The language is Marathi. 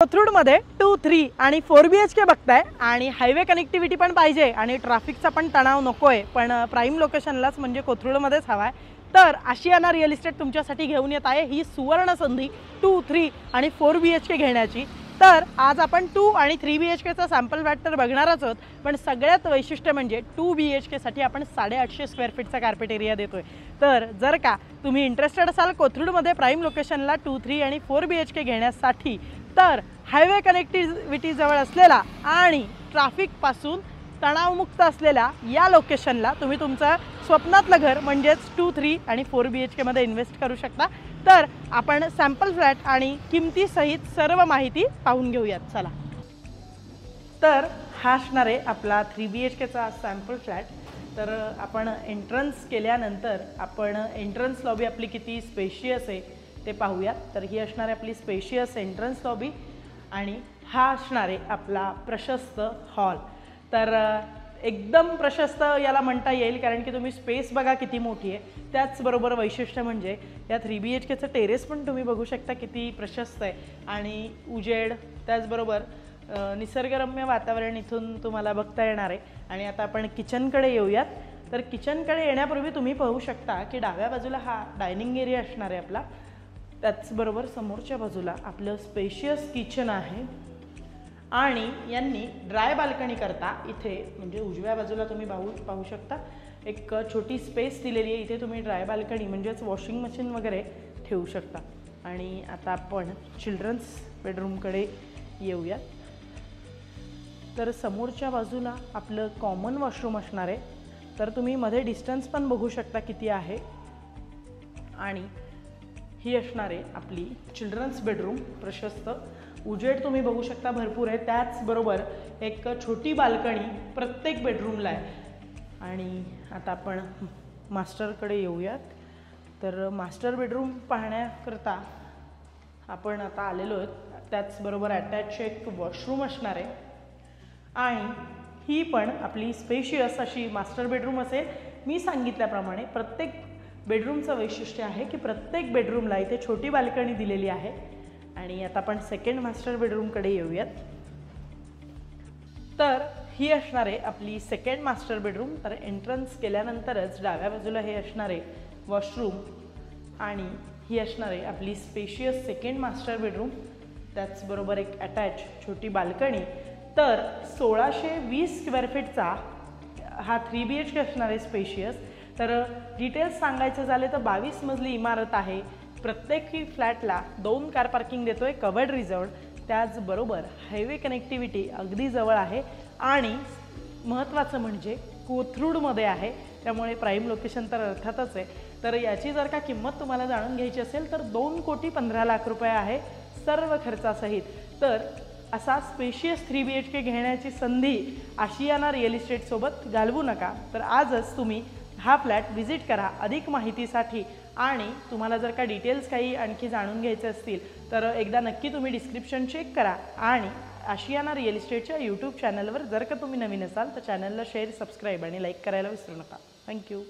कोथरूडमध्ये 2, 3 आणि 4 BHK बघताय आणि हायवे कनेक्टिव्हिटी पण पाहिजे आणि ट्रॅफिकचा पण तणाव नकोय, पण प्राइम लोकेशनलाच म्हणजे कोथरूडमध्येच हवाय। तर आशियाना रिअल इस्टेट तुमच्यासाठी घेऊन येत आहे ही सुवर्ण संधी 2, 3 आणि 4 BHK घेण्याची। तर आज आपण 2 आणि 3 BHKचा सॅम्पल फ्लॅट तर बघणारच आहोत, पण सगळ्यात वैशिष्ट्य म्हणजे 2 BHK साठी आपण 850 स्क्वेअर फीटचा कार्पेट एरिया देतोय। तर जर का तुम्ही इंटरेस्टेड असाल कोथरूडमध्ये प्राइम लोकेशनला 2, 3 आणि 4 BHK घेण्यासाठी, तर हायवे कनेक्टिव्हिटी जवळ असलेला आणि ट्रॅफिक पासून तणावमुक्त असलेल्या या लोकेशनला तुम्ही तुमचं स्वप्नातलं घर म्हणजेच 2, 3 आणि 4 BHK मध्ये इन्वेस्ट करू शकता। तर आपण सॅम्पल फ्लॅट आणि किमतीसहित सर्व माहिती पाहून घेऊयात, चला। तर हा असणार आहे आपला 3 BHKचा सॅम्पल फ्लॅट। तर आपण एंट्रन्स केल्यानंतर आपण एंट्रन्स लॉबी आपली किती स्पेशियस आहे ते पाहूयात। तर ही असणार आहे आपली स्पेशियस एंट्रन्स लॉबी आणि हा असणार आहे आपला प्रशस्त हॉल। तर एकदम प्रशस्त याला म्हणता येईल, कारण की तुम्ही स्पेस बघा किती मोठी आहे। त्याचबरोबर वैशिष्ट्य म्हणजे या 3 BHKचं टेरेस पण तुम्ही बघू शकता किती प्रशस्त आहे आणि उजेड त्याचबरोबर निसर्गरम्य वातावरण इथून तुम्हाला बघता येणार आहे। आणि आता आपण किचनकडे येऊयात। तर किचनकडे येण्यापूर्वी तुम्ही पाहू शकता की डाव्या बाजूला हा डायनिंग एरिया असणार आहे आपला, त्याचबरोबर समोरच्या बाजूला आपलं स्पेशियस किचन आहे आणि यांनी ड्राय बाल्कनी करता इथे म्हणजे उजव्या बाजूला तुम्ही पाहू शकता एक छोटी स्पेस दिलेली आहे। इथे तुम्ही ड्राय बाल्कनी म्हणजेच वॉशिंग मशीन वगैरे ठेवू शकता। आणि आता आपण चिल्ड्रन्स बेडरूमकडे येऊयात। तर समोरच्या बाजूला आपलं कॉमन वॉशरूम असणार आहे। तर तुम्ही मध्ये डिस्टन्स पण बघू शकता किती आहे। आणि ही असणार आहे आपली चिल्ड्रन्स बेडरूम प्रशस्त, उजेड तुम्ही बघू शकता भरपूर आहे। त्याचबरोबर एक छोटी बाल्कनी प्रत्येक बेडरूमला आहे। आणि आता आपण मास्टरकडे येऊयात। तर मास्टर बेडरूम पाहण्याकरता आपण आता आलेलो आहोत। त्याचबरोबर अटॅच एक वॉशरूम असणार आहे आणि ही पण आपली स्पेशियस अशी मास्टर बेडरूम असेल। मी सांगितल्याप्रमाणे प्रत्येक बेडरूमचं वैशिष्ट्य आहे की प्रत्येक बेडरूमला इथे छोटी बाल्कनी दिलेली आहे। आणि आता आपण सेकंड मास्टर बेडरूमकडे येऊयात। तर ही असणार आहे आपली सेकंड मास्टर बेडरूम। तर एंट्रन्स केल्यानंतरच डाव्या बाजूला हे असणार आहे वॉशरूम आणि ही असणार आहे आपली स्पेशियस सेकंड मास्टर बेडरूम, त्याचबरोबर एक अटॅच छोटी बाल्कनी। तर 1620 स्क्वेअर फीटचा हा 3 BHK असणार आहे स्पेशियस। तर डिटेल्स सांगायचं झाले तर 22 मजली इमारत आहे। प्रत्येक फ्लॅटला 2 कार पार्किंग देतोय, कवर्ड रिझर्व्ड, त्याचबरोबर हायवे कनेक्टिव्हिटी अगदी जवळ आहे आणि महत्त्वाचं म्हणजे कोथरूडमध्ये आहे, त्यामुळे प्राइम लोकेशन तर अर्थातच आहे। तर याची जर का किंमत तुम्हाला जाणून घ्यायची असेल तर 2,15,00,000 रुपये आहे सर्व खर्चासहित। तर असा स्पेशियस 3 BHK घेण्याची संधी आशियाना रिअल इस्टेटसोबत घालवू नका। तर आजच तुम्ही हा फ्लॅट व्हिजिट करा अधिक माहितीसाठी। आणि तुम्हाला जर का डिटेल्स काही आणखी जाणून घ्यायचे असतील तर एकदा नक्की तुम्ही डिस्क्रिप्शन चेक करा। आणि आशियाना रिअल इस्टेटच्या यूट्यूब चॅनलवर जर का तुम्ही नवीन असाल तर चॅनलला शेअर, सबस्क्राईब आणि लाईक करायला विसरू नका। थँक्यू।